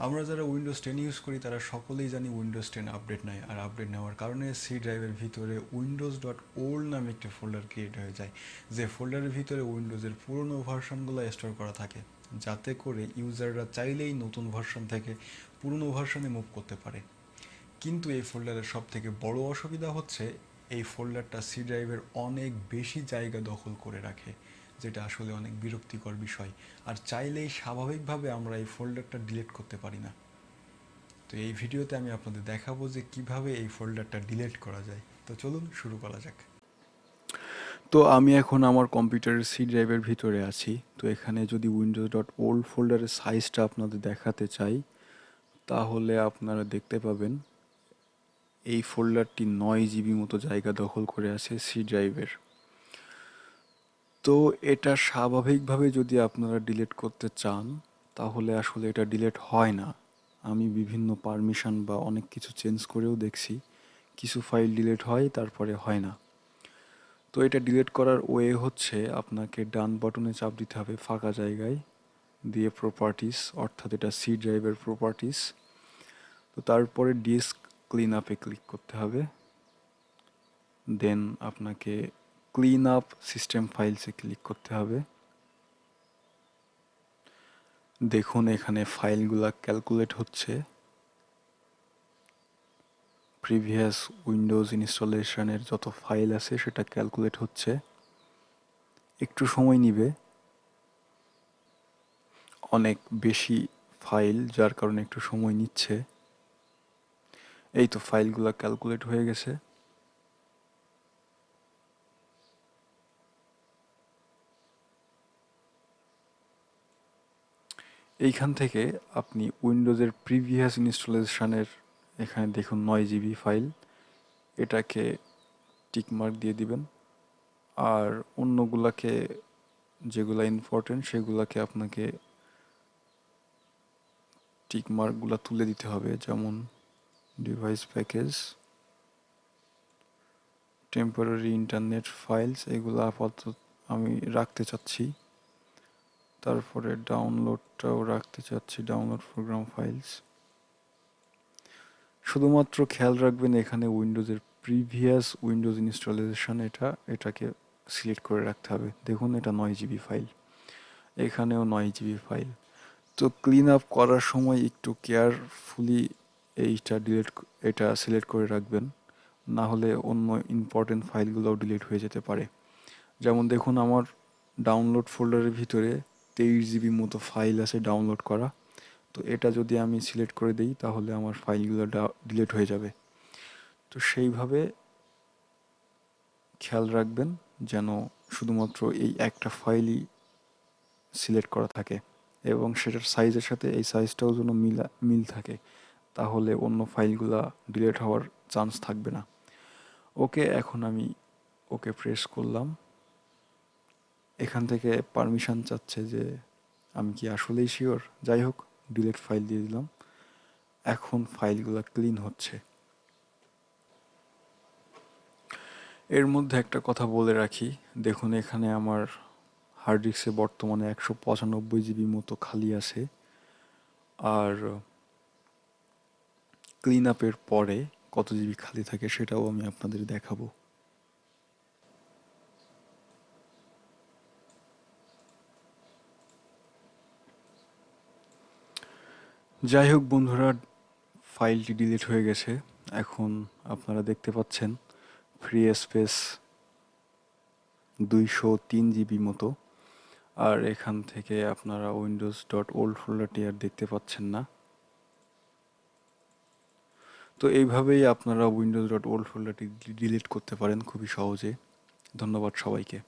আমরা যারা Windows 10 use করি তারা সকলেই জানি উইন্ডোজ 10 আপডেট নেয়, আর আপডেট নেওয়ার কারণে সি ড্রাইভের ভিতরে Windows.Old নামে একটি ফোল্ডার ক্রিয়েট হয়ে যায়, যে ফোল্ডারের ভিতরে উইন্ডোজের পুরনো ভার্সনগুলো স্টোর করা থাকে, যাতে করে ইউজাররা চাইলেই নতুন ভার্সন থেকে পুরনো ভার্সনে মুভ করতে পারে। কিন্তু এই ফোল্ডারের সব থেকে বড় অসুবিধা হচ্ছে এই ফোল্ডারটা সি ড্রাইভের অনেক বেশি জায়গা দখল করে রাখে, যেটা আসলে অনেক বিরক্তিকর বিষয়। আর চাইলেই স্বাভাবিকভাবে আমরা এই ফোল্ডারটা ডিলিট করতে পারি না। তো এই ভিডিওতে আমি আপনাদের দেখাবো যে কিভাবে এই ফোল্ডারটা ডিলিট করা যায়। তো চলুন শুরু করা যাক। তো আমি এখন আমার কম্পিউটারের সি ড্রাইভের ভিতরে আছি। তো এখানে যদি Windows.Old ফোল্ডারের সাইজটা আপনাদের দেখাতে চাই, তাহলে আপনারা দেখতে পাবেন এই ফোল্ডারটি 9 জিবি মতো জায়গা দখল করে আছে সি ড্রাইভের। তো এটা স্বাভাবিকভাবে যদি আপনারা ডিলিট করতে চান, তাহলে আসলে এটা ডিলিট হয় না। আমি বিভিন্ন পারমিশন বা অনেক কিছু চেঞ্জ করেও দেখছি, কিছু ফাইল ডিলিট হয়, তারপরে হয় না। তো এটা ডিলিট করার ওয়ে হচ্ছে আপনাকে ডান বাটনে চাপ দিতে হবে ফাঁকা জায়গায়, দিয়ে প্রপার্টিস, অর্থাৎ এটা সি ড্রাইভের প্রপার্টিস। তো তারপরে ডিস্ক ক্লিন আপে ক্লিক করতে হবে। দেন আপনাকে ক্লিন আপ সিস্টেম ফাইলসে ক্লিক করতে হবে। দেখুন এখানে ফাইলগুলা ক্যালকুলেট হচ্ছে, প্রিভিয়াস উইন্ডোজ ইনস্টলেশনের যত ফাইল আছে সেটা ক্যালকুলেট হচ্ছে, একটু সময় নিবে, অনেক বেশি ফাইল যার কারণে একটু সময় নিচ্ছে। এই তো ফাইলগুলা ক্যালকুলেট হয়ে গেছে। এইখান থেকে আপনি উইন্ডোজের প্রিভিয়াস ইনস্টলেশনের, এখানে দেখুন 9 জিবি ফাইল, এটাকে টিকমার্ক দিয়ে দিবেন। আর অন্যগুলাকে, যেগুলা ইম্পর্টেন্ট সেগুলাকে আপনাকে টিকমার্কগুলো তুলে দিতে হবে, যেমন device package, temporary internet files, এগুলো আপাতত আমি রাখতে চাচ্ছি। তারপরে ডাউনলোডটাও রাখতে চাচ্ছি, ডাউনলোড প্রোগ্রাম ফাইলস। শুধুমাত্র খেয়াল রাখবেন এখানে উইন্ডোজের প্রিভিয়াস উইন্ডোজ ইনস্টলেশন, এটাকে সিলেক্ট করে রাখতে হবে। দেখুন এটা 9 জিবি ফাইল, এখানেও 9 জিবি ফাইল। তো ক্লিন আপ করার সময় একটু কেয়ারফুলি এটা সিলেক্ট করে রাখবেন, না হলে অন্য ইম্পর্টেন্ট ফাইলগুলোও ডিলিট হয়ে যেতে পারে। যেমন দেখুন আমার ডাউনলোড ফোল্ডারের ভিতরে 23 জিবি মতো ফাইল আছে ডাউনলোড করা। তো এটা যদি আমি সিলেক্ট করে দিই তাহলে আমার ফাইলগুলো ডিলিট হয়ে যাবে। তো সেইভাবে খেয়াল রাখবেন যেন শুধুমাত্র এই একটা ফাইলই সিলেক্ট করা থাকে, এবং সেটার সাইজের সাথে এই সাইজটাও যেন মিল থাকে, তাহলে অন্য ফাইলগুলা ডিলিট হওয়ার চান্স থাকবে না। ওকে, এখন আমি ওকে প্রেস করলাম। এখান থেকে পারমিশন চাচ্ছে যে আমি কি আসলেই শিওর। যাই হোক, ডিলিট ফাইল দিয়ে দিলাম। এখন ফাইলগুলো ক্লিন হচ্ছে। এর মধ্যে একটা কথা বলে রাখি, দেখুন এখানে আমার হার্ড ডিস্কে বর্তমানে 195 জিবি মতো খালি আছে। আর ক্লিন আপের পরে কত জিবি খালি থাকে সেটাও আমি আপনাদের দেখাবো। যাই হোক বন্ধুরা, ফাইলটি ডিলিট হয়ে গেছে। এখন আপনারা দেখতে পাচ্ছেন ফ্রি স্পেস 203 জিবি মতো। আর এখান থেকে আপনারা Windows.Old ফোল্ডারটি আর দেখতে পাচ্ছেন না। তো এইভাবেই আপনারা Windows.Old ফোল্ডারটি ডিলিট করতে পারেন খুবই সহজে। ধন্যবাদ সবাইকে।